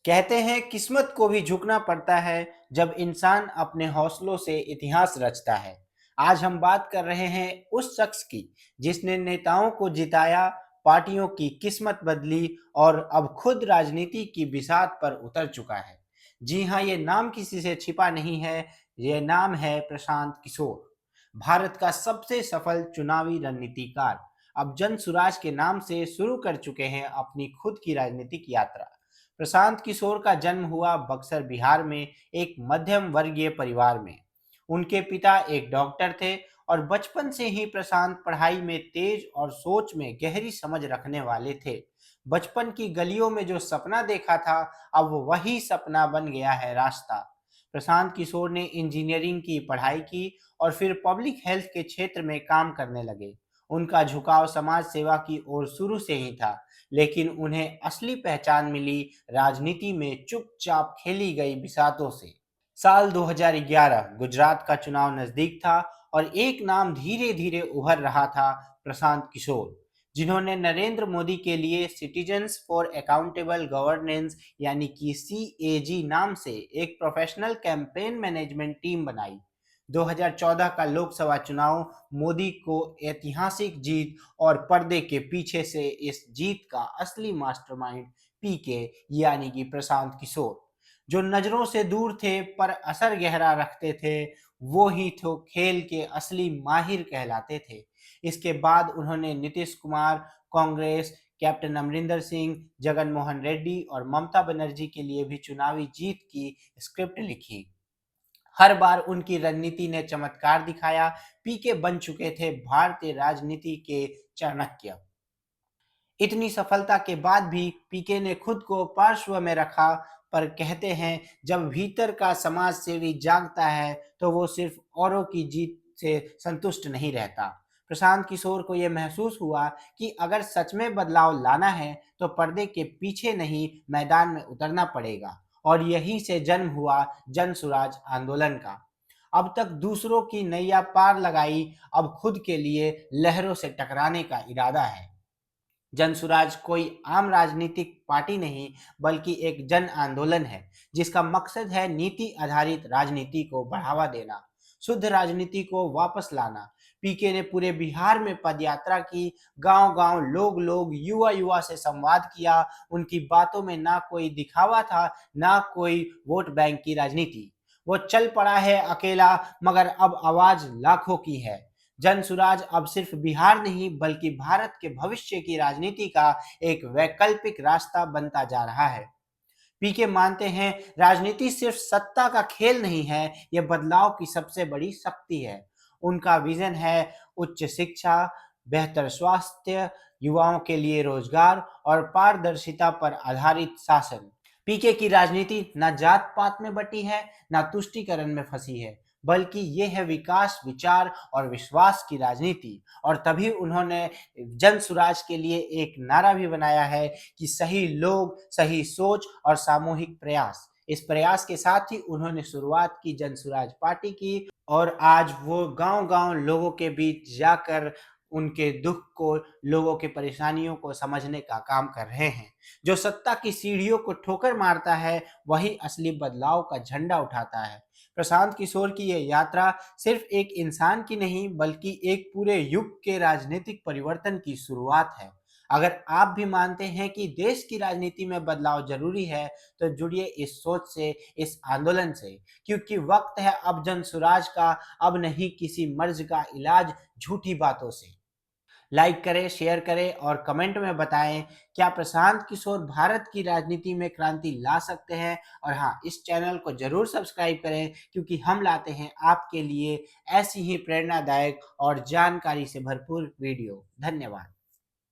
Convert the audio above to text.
कहते हैं किस्मत को भी झुकना पड़ता है जब इंसान अपने हौसलों से इतिहास रचता है। आज हम बात कर रहे हैं उस शख्स की जिसने नेताओं को जिताया, पार्टियों की किस्मत बदली और अब खुद राजनीति की बिसात पर उतर चुका है। जी हाँ, ये नाम किसी से छिपा नहीं है। ये नाम है प्रशांत किशोर, भारत का सबसे सफल चुनावी रणनीतिकार। अब जन सुराज के नाम से शुरू कर चुके हैं अपनी खुद की राजनीतिक यात्रा। प्रशांत किशोर का जन्म हुआ बक्सर, बिहार में एक मध्यम वर्गीय परिवार में। उनके पिता एक डॉक्टर थे और बचपन से ही प्रशांत पढ़ाई में तेज और सोच में गहरी समझ रखने वाले थे। बचपन की गलियों में जो सपना देखा था, अब वही सपना बन गया है रास्ता। प्रशांत किशोर ने इंजीनियरिंग की पढ़ाई की और फिर पब्लिक हेल्थ के क्षेत्र में काम करने लगे। उनका झुकाव समाज सेवा की ओर शुरू से ही था, लेकिन उन्हें असली पहचान मिली राजनीति में चुपचाप खेली गई बिसातों से। साल 2011 गुजरात का चुनाव नजदीक था और एक नाम धीरे धीरे उभर रहा था, प्रशांत किशोर, जिन्होंने नरेंद्र मोदी के लिए सिटीजन्स फॉर अकाउंटेबल गवर्नेंस यानी कि CAG नाम से एक प्रोफेशनल कैंपेन मैनेजमेंट टीम बनाई। 2014 का लोकसभा चुनाव मोदी को ऐतिहासिक जीत और पर्दे के पीछे से इस जीत का असली मास्टरमाइंड PK यानी कि प्रशांत किशोर, जो नजरों से दूर थे पर असर गहरा रखते थे, वो ही तो खेल के असली माहिर कहलाते थे। इसके बाद उन्होंने नीतीश कुमार, कांग्रेस, कैप्टन अमरिंदर सिंह, जगन मोहन रेड्डी और ममता बनर्जी के लिए भी चुनावी जीत की स्क्रिप्ट लिखी। हर बार उनकी रणनीति ने चमत्कार दिखाया। PK बन चुके थे भारतीय राजनीति के चाणक्य। इतनी सफलता के बाद भी PK ने खुद को पार्श्व में रखा, पर कहते हैं जब भीतर का समाज सेवी जागता है तो वो सिर्फ औरों की जीत से संतुष्ट नहीं रहता। प्रशांत किशोर को यह महसूस हुआ कि अगर सच में बदलाव लाना है तो पर्दे के पीछे नहीं, मैदान में उतरना पड़ेगा, और यहीं से जन्म हुआ जन सुराज आंदोलन का। अब तक दूसरों की नैया पार लगाई, अब खुद के लिए लहरों से टकराने का इरादा है। जनसुराज कोई आम राजनीतिक पार्टी नहीं, बल्कि एक जन आंदोलन है जिसका मकसद है नीति आधारित राजनीति को बढ़ावा देना, शुद्ध राजनीति को वापस लाना। PK ने पूरे बिहार में पदयात्रा की, गांव-गांव, लोग-लोग, युवा-युवा से संवाद किया। उनकी बातों में ना कोई दिखावा था, ना कोई वोट बैंक की राजनीति। वो चल पड़ा है अकेला, मगर अब आवाज लाखों की है। जन सुराज अब सिर्फ बिहार नहीं बल्कि भारत के भविष्य की राजनीति का एक वैकल्पिक रास्ता बनता जा रहा है। PK मानते हैं राजनीति सिर्फ सत्ता का खेल नहीं है, यह बदलाव की सबसे बड़ी शक्ति है। उनका विजन है उच्च शिक्षा, बेहतर स्वास्थ्य, युवाओं के लिए रोजगार और पारदर्शिता पर आधारित शासन। PK की राजनीति न जात पात में बटी है, न तुष्टीकरण में फंसी है, बल्कि ये है विकास, विचार और विश्वास की राजनीति। और तभी उन्होंने जन सुराज के लिए एक नारा भी बनाया है कि सही लोग, सही सोच और सामूहिक प्रयास। इस प्रयास के साथ ही उन्होंने शुरुआत की जन सुराज पार्टी की, और आज वो गांव-गांव लोगों के बीच जाकर उनके दुख को, लोगों की परेशानियों को समझने का काम कर रहे हैं। जो सत्ता की सीढ़ियों को ठोकर मारता है, वही असली बदलाव का झंडा उठाता है। प्रशांत किशोर की यह यात्रा सिर्फ एक इंसान की नहीं, बल्कि एक पूरे युग के राजनीतिक परिवर्तन की शुरुआत है। अगर आप भी मानते हैं कि देश की राजनीति में बदलाव जरूरी है, तो जुड़िए इस सोच से, इस आंदोलन से, क्योंकि वक्त है अब जन सुराज का, अब नहीं किसी मर्ज का इलाज झूठी बातों से। लाइक करें, शेयर करें और कमेंट में बताएं क्या प्रशांत किशोर भारत की राजनीति में क्रांति ला सकते हैं। और हाँ, इस चैनल को जरूर सब्सक्राइब करें, क्योंकि हम लाते हैं आपके लिए ऐसी ही प्रेरणादायक और जानकारी से भरपूर वीडियो। धन्यवाद।